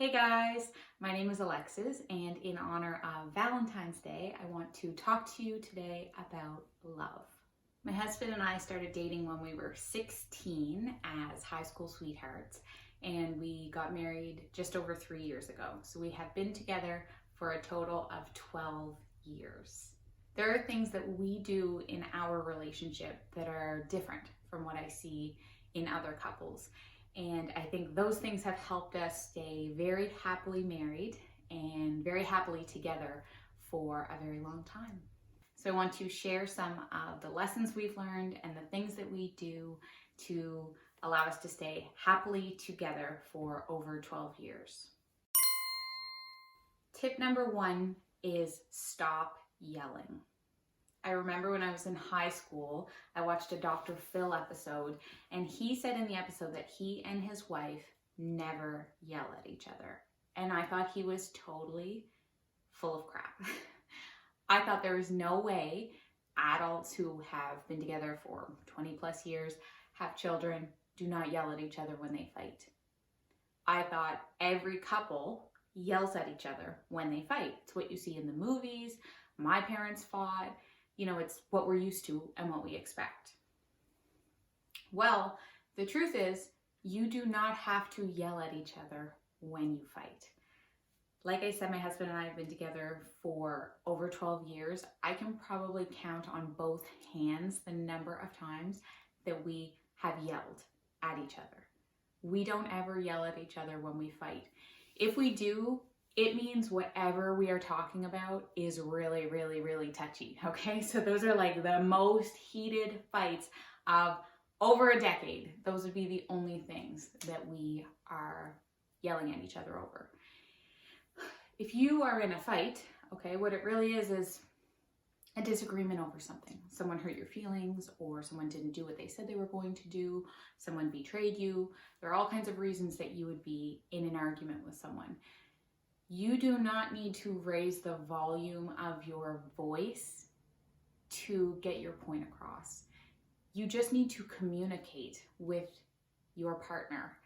Hey guys, my name is Alexis, and in honor of Valentine's Day, I want to talk to you today about love. My husband and I started dating when we were 16 as high school sweethearts, and we got married just over 3 years ago. So we have been together for a total of 12 years. There are things that we do in our relationship that are different from what I see in other couples. And I think those things have helped us stay very happily married and very happily together for a very long time. So I want to share some of the lessons we've learned and the things that we do to allow us to stay happily together for over 12 years. Tip number 1 is stop yelling. I remember when I was in high school, I watched a Dr. Phil episode, and he said in the episode that he and his wife never yell at each other. And I thought he was totally full of crap. I thought there was no way adults who have been together for 20 plus years, have children, do not yell at each other when they fight. I thought every couple yells at each other when they fight. It's what you see in the movies. My parents fought. You know, it's what we're used to and what we expect. Well, the truth is, you do not have to yell at each other when you fight. Like I said, my husband and I have been together for over 12 years. I can probably count on both hands the number of times that we have yelled at each other. We don't ever yell at each other when we fight. If we do, it means whatever we are talking about is really, really, really touchy, okay? So those are like the most heated fights of over a decade. Those would be the only things that we are yelling at each other over. If you are in a fight, okay, what it really is a disagreement over something. Someone hurt your feelings, or someone didn't do what they said they were going to do, someone betrayed you. There are all kinds of reasons that you would be in an argument with someone. You do not need to raise the volume of your voice to get your point across. You just need to communicate with your partner.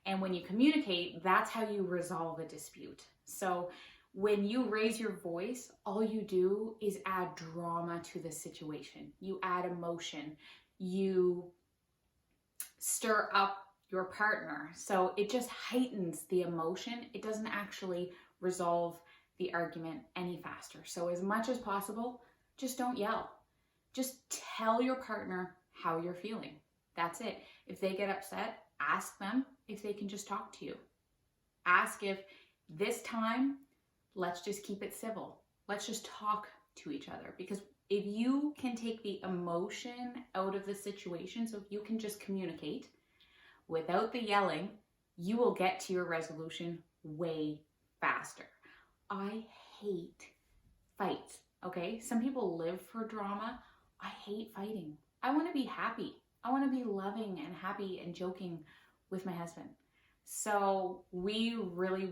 And when you communicate, that's how you resolve a dispute. So when you raise your voice, all you do is add drama to the situation. You add emotion. You stir up your partner. So it just heightens the emotion. It doesn't actually resolve the argument any faster. So as much as possible, just don't yell. Just tell your partner how you're feeling. That's it. If they get upset, ask them if they can just talk to you. Ask if this time, let's just keep it civil. Let's just talk to each other. Because if you can take the emotion out of the situation, so if you can just communicate without the yelling, you will get to your resolution way faster. I hate fights, okay? Some people live for drama. I hate fighting. I want to be happy. I want to be loving and happy and joking with my husband. So we rarely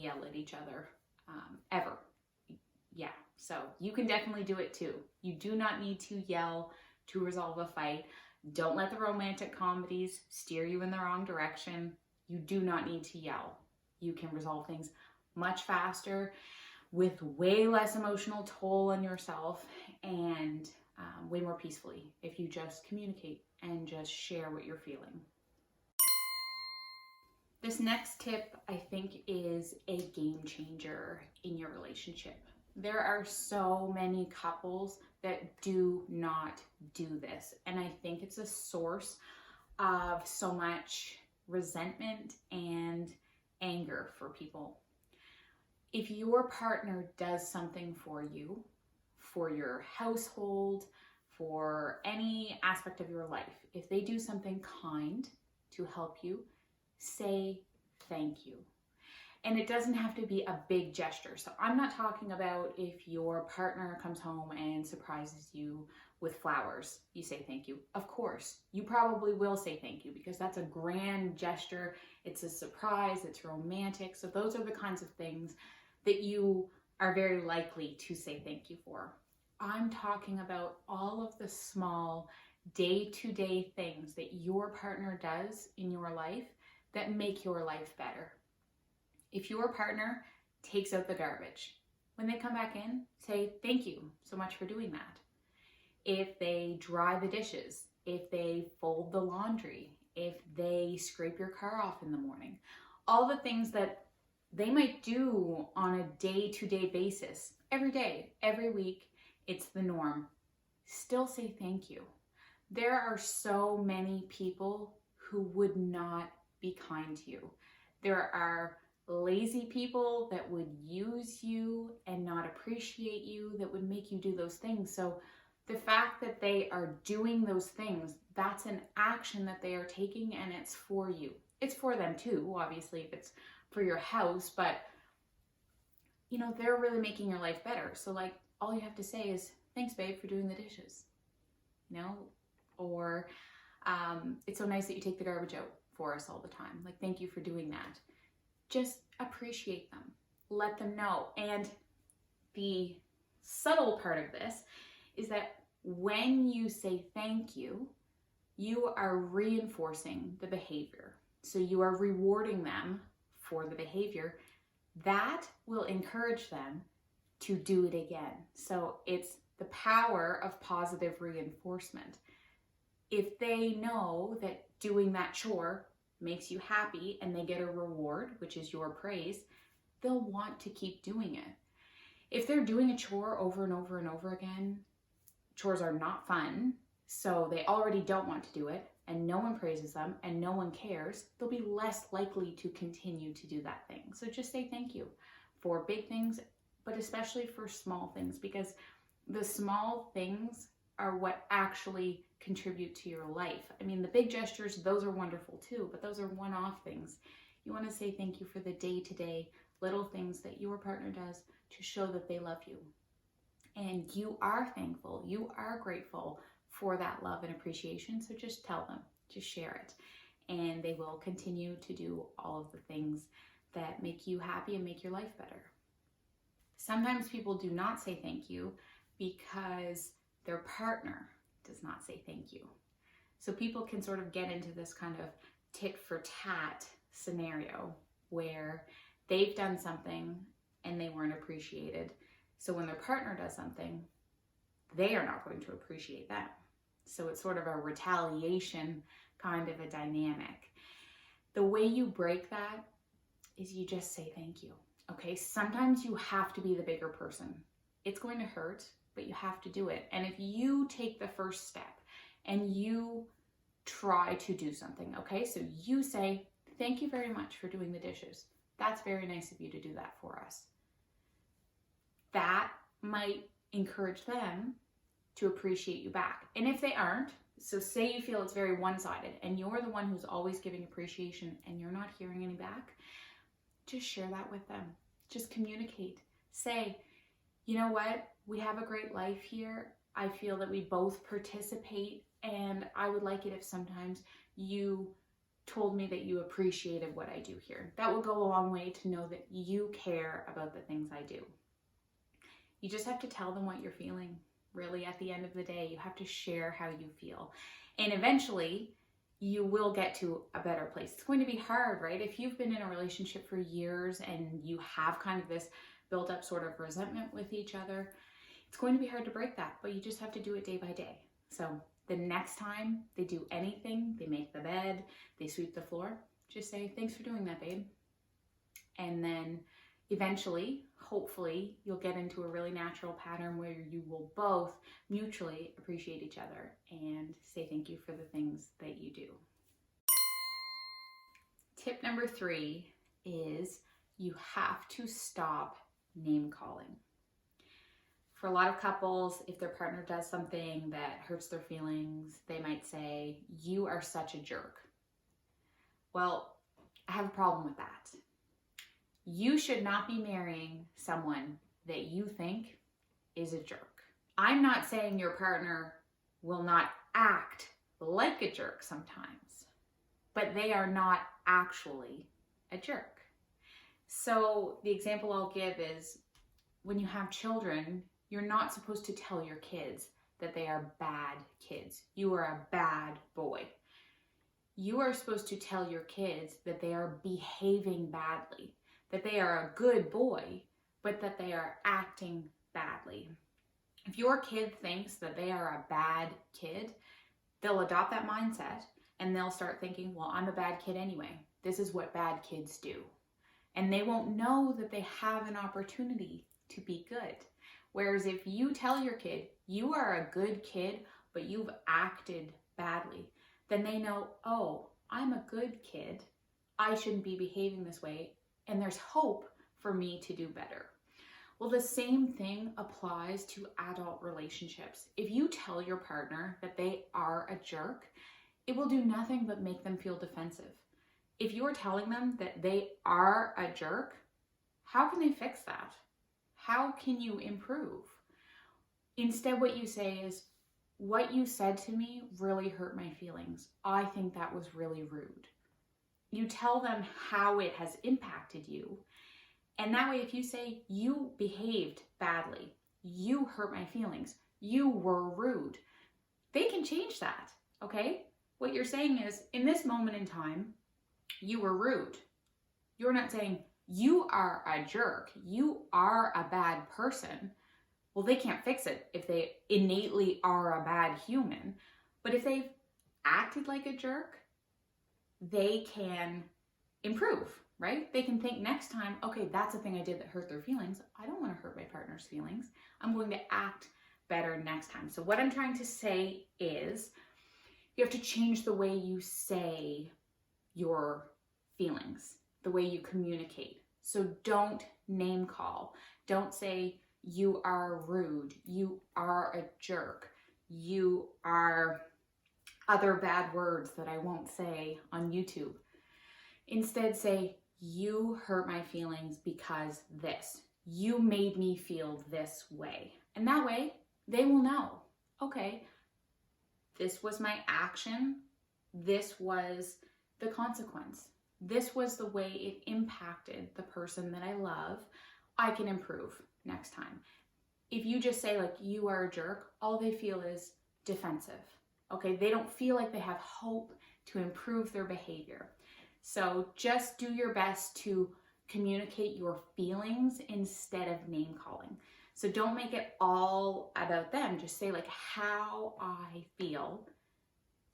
yell at each other, ever. Yeah, so you can definitely do it too. You do not need to yell to resolve a fight. Don't let the romantic comedies steer you in the wrong direction. You do not need to yell. You can resolve things much faster with way less emotional toll on yourself and way more peacefully if you just communicate and just share what you're feeling. This next tip, I think, is a game changer in your relationship. There are so many couples that do not do this, and I think it's a source of so much resentment and anger for people. If your partner does something for you, for your household, for any aspect of your life, if they do something kind to help you, say thank you. And it doesn't have to be a big gesture. So I'm not talking about if your partner comes home and surprises you with flowers, you say thank you. Of course, you probably will say thank you because that's a grand gesture. It's a surprise, it's romantic. So those are the kinds of things that you are very likely to say thank you for. I'm talking about all of the small day-to-day things that your partner does in your life that make your life better. If your partner takes out the garbage, when they come back in, say thank you so much for doing that. If they dry the dishes, if they fold the laundry, if they scrape your car off in the morning, all the things that they might do on a day-to-day basis, every day, every week, it's the norm. Still say thank you. There are so many people who would not be kind to you. There are lazy people that would use you and not appreciate you, that would make you do those things. So the fact that they are doing those things, that's an action that they are taking, and it's for you. It's for them too, obviously, if it's for your house, but you know, they're really making your life better. So like, all you have to say is, thanks babe for doing the dishes, you know, or it's so nice that you take the garbage out for us all the time. Like, thank you for doing that. Just appreciate them, let them know. And the subtle part of this is that when you say thank you, you are reinforcing the behavior. So you are rewarding them for the behavior. That will encourage them to do it again. So it's the power of positive reinforcement. If they know that doing that chore makes you happy and they get a reward, which is your praise, they'll want to keep doing it. If they're doing a chore over and over and over again, chores are not fun, so they already don't want to do it, and no one praises them and no one cares, they'll be less likely to continue to do that thing. So just say thank you for big things, but especially for small things, because the small things are what actually contribute to your life. I mean, the big gestures, those are wonderful too, but those are one-off things. You want to say thank you for the day-to-day little things that your partner does to show that they love you. And you are thankful, you are grateful for that love and appreciation. So just tell them, just share it. And they will continue to do all of the things that make you happy and make your life better. Sometimes people do not say thank you because their partner does not say thank you. So people can sort of get into this kind of tit for tat scenario where they've done something and they weren't appreciated. So when their partner does something, they are not going to appreciate that. So it's sort of a retaliation kind of a dynamic. The way you break that is you just say thank you. Okay, sometimes you have to be the bigger person. It's going to hurt, but you have to do it. And if you take the first step and you try to do something, okay, so you say, thank you very much for doing the dishes. That's very nice of you to do that for us. That might encourage them to appreciate you back. And if they aren't, so say you feel it's very one-sided and you're the one who's always giving appreciation and you're not hearing any back, just share that with them. Just communicate. Say, you know what? We have a great life here. I feel that we both participate, and I would like it if sometimes you told me that you appreciated what I do here. That will go a long way to know that you care about the things I do. You just have to tell them what you're feeling. Really, at the end of the day, you have to share how you feel. And eventually, you will get to a better place. It's going to be hard, right? If you've been in a relationship for years and you have kind of this built up sort of resentment with each other, it's going to be hard to break that, but you just have to do it day by day. So the next time they do anything, they make the bed, they sweep the floor, just say, thanks for doing that, babe. And then eventually, hopefully, you'll get into a really natural pattern where you will both mutually appreciate each other and say thank you for the things that you do. Tip number 3 is you have to stop name calling. For a lot of couples, if their partner does something that hurts their feelings, they might say, you are such a jerk. Well, I have a problem with that. You should not be marrying someone that you think is a jerk. I'm not saying your partner will not act like a jerk sometimes, but they are not actually a jerk. So the example I'll give is when you have children, you're not supposed to tell your kids that they are bad kids. You are a bad boy. You are supposed to tell your kids that they are behaving badly, that they are a good boy, but that they are acting badly. If your kid thinks that they are a bad kid, they'll adopt that mindset and they'll start thinking, well, I'm a bad kid anyway. This is what bad kids do. And they won't know that they have an opportunity to be good. Whereas if you tell your kid, you are a good kid, but you've acted badly, then they know, oh, I'm a good kid. I shouldn't be behaving this way. And there's hope for me to do better. Well, the same thing applies to adult relationships. If you tell your partner that they are a jerk, it will do nothing but make them feel defensive. If you're telling them that they are a jerk, how can they fix that? How can you improve? Instead, what you say is, what you said to me really hurt my feelings. I think that was really rude. You tell them how it has impacted you. And that way, if you say, you behaved badly, you hurt my feelings, you were rude, they can change that, okay? What you're saying is, in this moment in time, you were rude. You're not saying, you are a jerk, you are a bad person. Well, they can't fix it if they innately are a bad human. But if they've acted like a jerk, they can improve, right? They can think next time, okay, that's the thing I did that hurt their feelings. I don't want to hurt my partner's feelings. I'm going to act better next time. So what I'm trying to say is, you have to change the way you say your feelings, the way you communicate. So don't name call. Don't say, you are rude, you are a jerk, you are other bad words that I won't say on YouTube. Instead say, you hurt my feelings because this. You made me feel this way. And that way, they will know, okay, this was my action, this was the consequence. This was the way it impacted the person that I love. I can improve next time. If you just say like, you are a jerk, all they feel is defensive. Okay, they don't feel like they have hope to improve their behavior. So just do your best to communicate your feelings instead of name calling. So don't make it all about them. Just say like, how I feel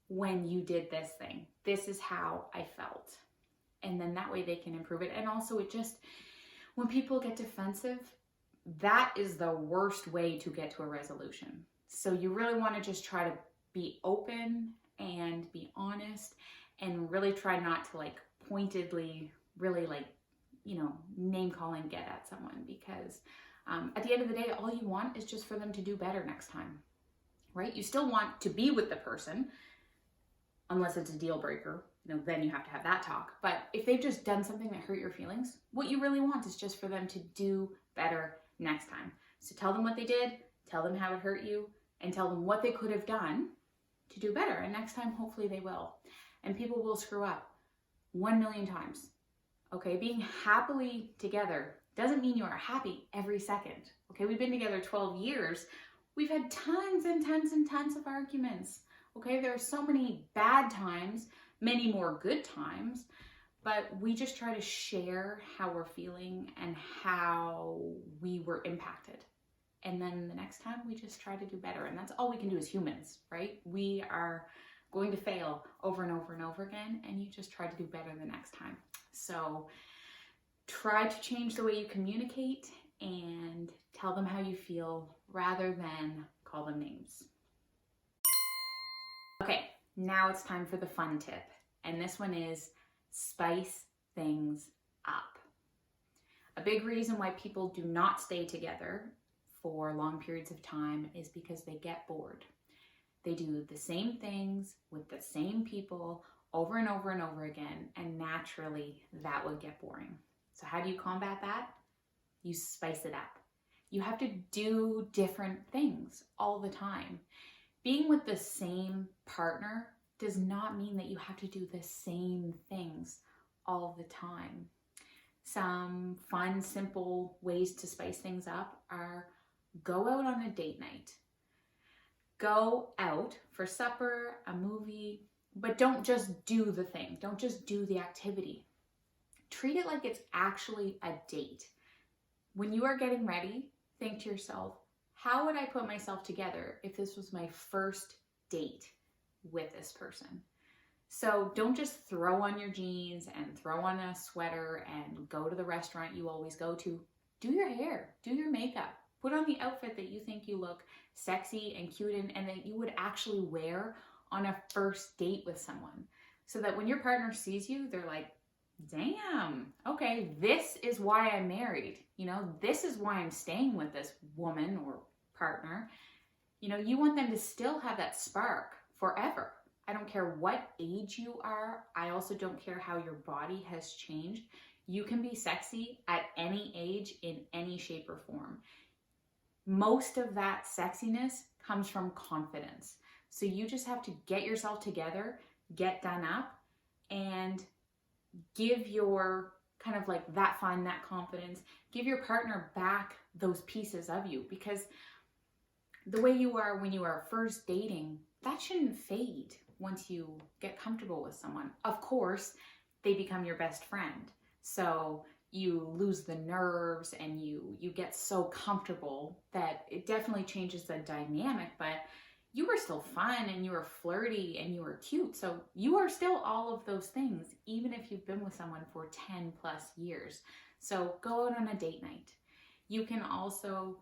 when you did this thing. This is how I felt. And then that way they can improve it. And also when people get defensive, that is the worst way to get to a resolution. So you really want to just try to be open and be honest and really try not to like pointedly really like, name calling get at someone, because at the end of the day, all you want is just for them to do better next time, right? You still want to be with the person unless it's a deal breaker, then you have to have that talk. But if they've just done something that hurt your feelings, what you really want is just for them to do better next time. So tell them what they did, tell them how it hurt you, and tell them what they could have done to do better. And next time, hopefully they will. And people will screw up 1 million times. Okay, being happily together doesn't mean you are happy every second. Okay, we've been together 12 years. We've had tons and tons and tons of arguments. Okay, there are so many bad times, many more good times, but we just try to share how we're feeling and how we were impacted. And then the next time we just try to do better. And that's all we can do as humans, right? We are going to fail over and over and over again, and you just try to do better the next time. So try to change the way you communicate and tell them how you feel rather than call them names. Okay, now it's time for the fun tip. And this one is spice things up. A big reason why people do not stay together for long periods of time is because they get bored. They do the same things with the same people over and over and over again, and naturally that will get boring. So how do you combat that? You spice it up. You have to do different things all the time. Being with the same partner does not mean that you have to do the same things all the time. Some fun, simple ways to spice things up are go out on a date night. Go out for supper, a movie, but don't just do the thing. Don't just do the activity. treat it like it's actually a date. When you are getting ready, think to yourself, how would I put myself together if this was my first date with this person? So don't just throw on your jeans and throw on a sweater and go to the restaurant you always go to. Do your hair, do your makeup, put on the outfit that you think you look sexy and cute in and that you would actually wear on a first date with someone. So that when your partner sees you, they're like, damn, okay, this is why I'm married. You know, this is why I'm staying with this woman or partner. You know, you want them to still have that spark forever. I don't care what age you are. I also don't care how your body has changed. You can be sexy at any age in any shape or form. Most of that sexiness comes from confidence. So you just have to get yourself together, get done up, and give your kind of like that fun, that confidence, give your partner back those pieces of you, because the way you are when you are first dating, that shouldn't fade once you get comfortable with someone. Of course, they become your best friend. So you lose the nerves and you get so comfortable that it definitely changes the dynamic, but you were still fun and you were flirty and you were cute. So you are still all of those things, even if you've been with someone for 10 plus years. So go out on a date night. You can also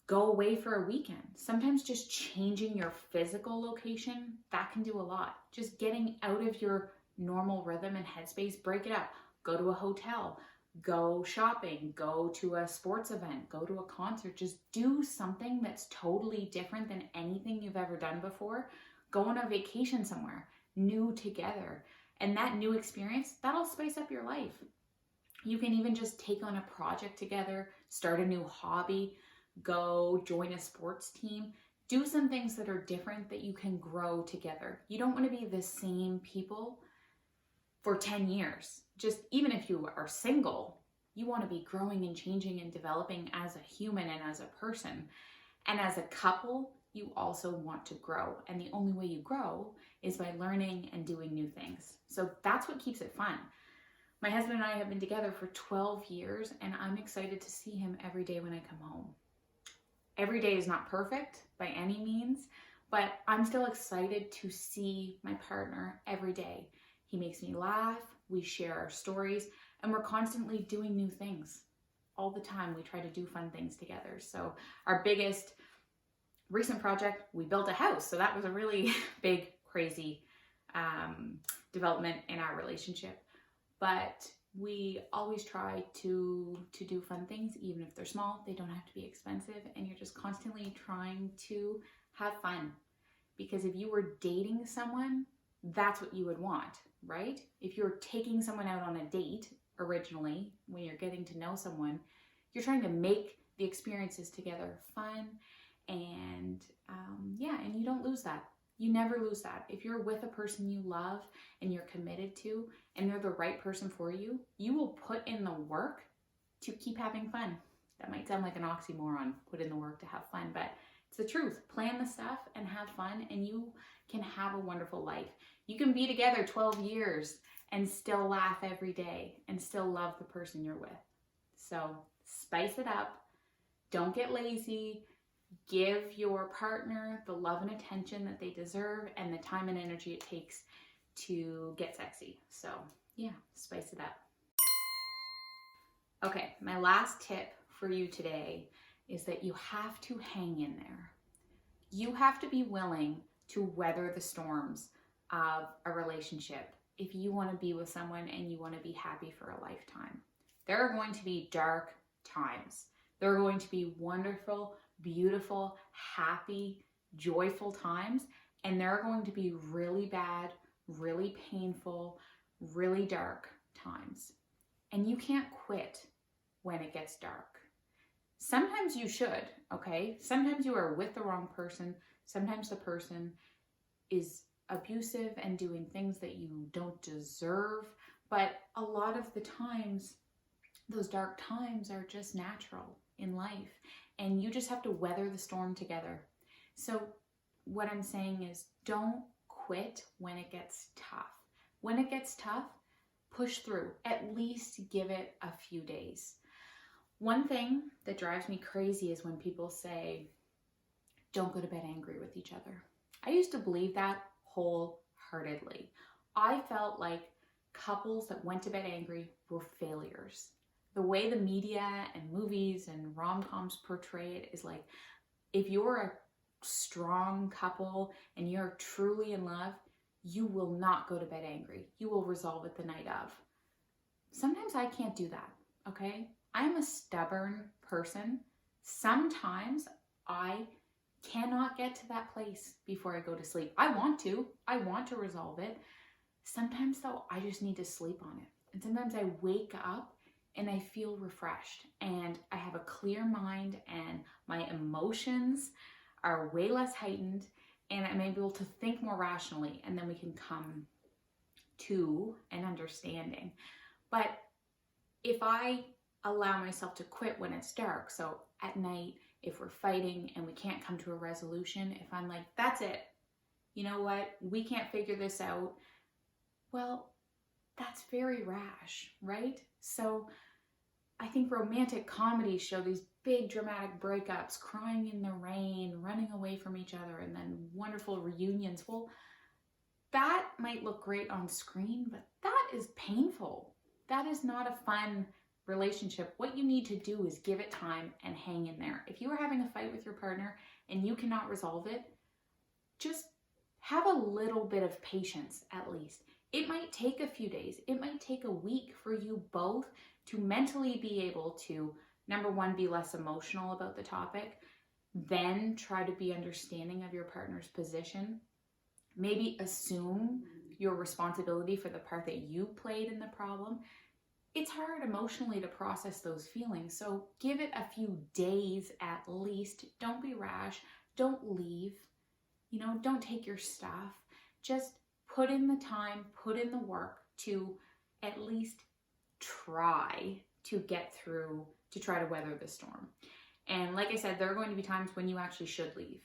go away for a weekend. Sometimes just changing your physical location, that can do a lot. Just getting out of your normal rhythm and headspace, break it up. Go to a hotel, go shopping, go to a sports event, go to a concert. Just do something that's totally different than anything you've ever done before. Go on a vacation somewhere new together. And that new experience, that'll spice up your life. You can even just take on a project together, start a new hobby, go join a sports team. Do some things that are different that you can grow together. You don't want to be the same people for 10 years. Just even if you are single, you want to be growing and changing and developing as a human and as a person. And as a couple, you also want to grow. And the only way you grow is by learning and doing new things. So that's what keeps it fun. My husband and I have been together for 12 years, and I'm excited to see him every day when I come home. Every day is not perfect by any means, but I'm still excited to see my partner every day. He makes me laugh, we share our stories, and we're constantly doing new things. All the time we try to do fun things together. So our biggest recent project, we built a house. So that was a really big, crazy development in our relationship. But we always try to do fun things, even if they're small. They don't have to be expensive, and you're just constantly trying to have fun. Because if you were dating someone, that's what you would want, right? If you're taking someone out on a date originally, when you're getting to know someone, you're trying to make the experiences together fun, and and you don't lose that. You never lose that. If you're with a person you love and you're committed to, and they're the right person for you, you will put in the work to keep having fun. That might sound like an oxymoron, put in the work to have fun, but it's the truth. Plan the stuff and have fun, and you can have a wonderful life. You can be together 12 years and still laugh every day and still love the person you're with. So spice it up. Don't get lazy. Give your partner the love and attention that they deserve and the time and energy it takes to get sexy. So yeah, spice it up. Okay, my last tip for you today is that you have to hang in there. You have to be willing to weather the storms of a relationship if you want to be with someone and you want to be happy for a lifetime. There are going to be dark times. There are going to be wonderful, beautiful, happy, joyful times, and there are going to be really bad, really painful, really dark times. And you can't quit when it gets dark. Sometimes you should, okay? Sometimes you are with the wrong person. Sometimes the person is abusive and doing things that you don't deserve. But a lot of the times, those dark times are just natural in life. And you just have to weather the storm together. So what I'm saying is, don't quit when it gets tough. When it gets tough, push through. At least give it a few days. One thing that drives me crazy is when people say, don't go to bed angry with each other. I used to believe that wholeheartedly. I felt like couples that went to bed angry were failures. The way the media and movies and rom-coms portray it is like, if you're a strong couple and you're truly in love, you will not go to bed angry. You will resolve it the night of. Sometimes I can't do that, okay? I'm a stubborn person. Sometimes I cannot get to that place before I go to sleep. I want to resolve it. Sometimes though, I just need to sleep on it. And sometimes I wake up and I feel refreshed and I have a clear mind and my emotions are way less heightened and I'm able to think more rationally, and then we can come to an understanding. But if I allow myself to quit when it's dark, so at night, if we're fighting and we can't come to a resolution, if I'm like, that's it, you know what, we can't figure this out, well, that's very rash, right? So I think romantic comedies show these big dramatic breakups, crying in the rain, running away from each other, and then wonderful reunions. Well, that might look great on screen, but that is painful. That is not a fun relationship. What you need to do is give it time and hang in there. If you are having a fight with your partner and you cannot resolve it, just have a little bit of patience at least. It might take a few days. It might take a week for you both to mentally be able to, number one, be less emotional about the topic, then try to be understanding of your partner's position. Maybe assume your responsibility for the part that you played in the problem. It's hard emotionally to process those feelings, so give it a few days at least. Don't be rash. Don't leave. You know, don't take your stuff. Just put in the time, put in the work to at least try to get through, to try to weather the storm. And like I said, there are going to be times when you actually should leave.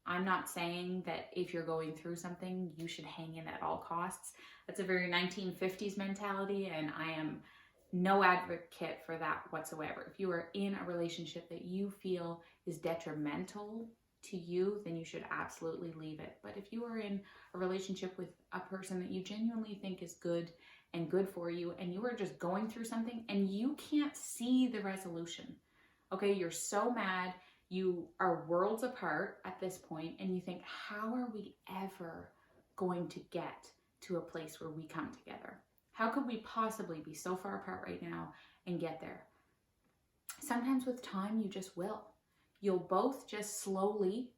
I'm not saying that if you're going through something, you should hang in at all costs. That's a very 1950s mentality, and I am no advocate for that whatsoever. If you are in a relationship that you feel is detrimental to you, then you should absolutely leave it. But if you are in a relationship with a person that you genuinely think is good and good for you, and you are just going through something and you can't see the resolution, okay, you're so mad, you are worlds apart at this point, and you think, how are we ever going to get to a place where we come together? How could we possibly be so far apart right now and get there? Sometimes with time, you just will. You'll both just slowly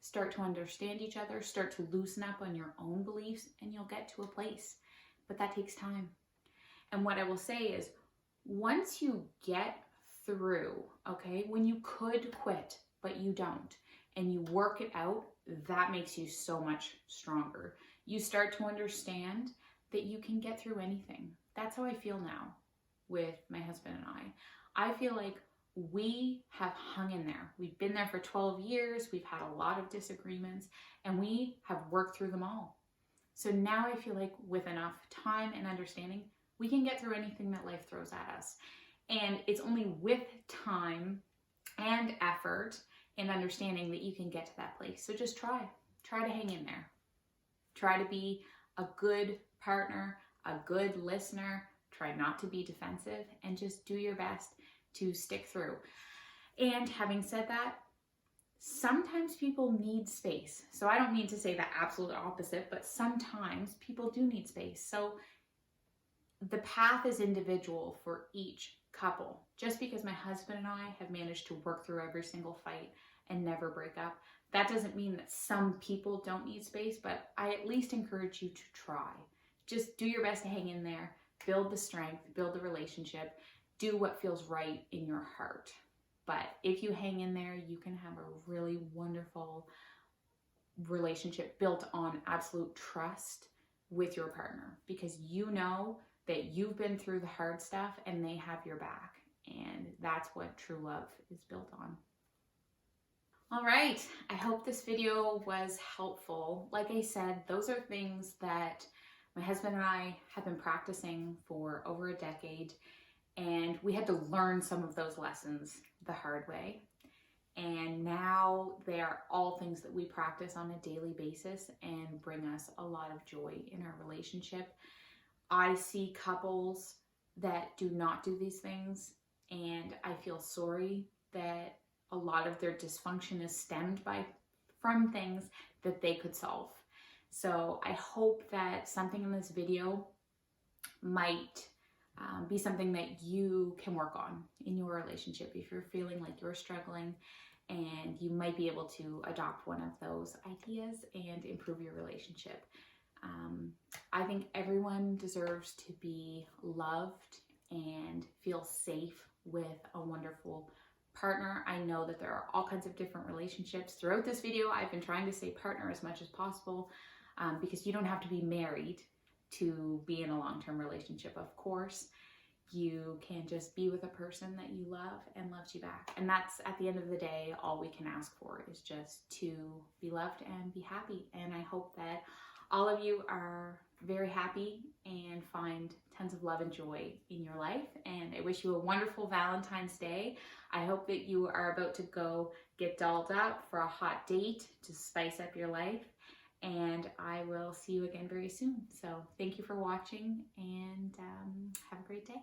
start to understand each other, start to loosen up on your own beliefs, and you'll get to a place. But that takes time. And what I will say is, once you get through, okay, when you could quit, but you don't, and you work it out, that makes you so much stronger. You start to understand that you can get through anything. That's how I feel now with my husband and I. I feel like we have hung in there. We've been there for 12 years. We've had a lot of disagreements, and we have worked through them all. So now I feel like with enough time and understanding, we can get through anything that life throws at us. And it's only with time and effort and understanding that you can get to that place. So just try to hang in there. Try to be a good partner, a good listener. Try not to be defensive, and just do your best to stick through. And having said that, sometimes people need space. So I don't mean to say the absolute opposite, but sometimes people do need space. So the path is individual for each couple. Just because my husband and I have managed to work through every single fight and never break up, that doesn't mean that some people don't need space, but I at least encourage you to try. Just do your best to hang in there, build the strength, build the relationship, do what feels right in your heart. But if you hang in there, you can have a really wonderful relationship built on absolute trust with your partner, because you know that you've been through the hard stuff and they have your back. And that's what true love is built on. All right, I hope this video was helpful. Like I said, those are things that My husband and I have been practicing for over a decade, and we had to learn some of those lessons the hard way. And now they are all things that we practice on a daily basis and bring us a lot of joy in our relationship. I see couples that do not do these things, and I feel sorry that a lot of their dysfunction is stemmed from things that they could solve. So I hope that something in this video might be something that you can work on in your relationship if you're feeling like you're struggling, and you might be able to adopt one of those ideas and improve your relationship. I think everyone deserves to be loved and feel safe with a wonderful partner. I know that there are all kinds of different relationships. Throughout this video, I've been trying to say partner as much as possible, because you don't have to be married to be in a long-term relationship. Of course, you can just be with a person that you love and loves you back. And that's, at the end of the day, all we can ask for, is just to be loved and be happy. And I hope that all of you are very happy and find tons of love and joy in your life. And I wish you a wonderful Valentine's Day. I hope that you are about to go get dolled up for a hot date to spice up your life. And I will see you again very soon. So thank you for watching, and have a great day.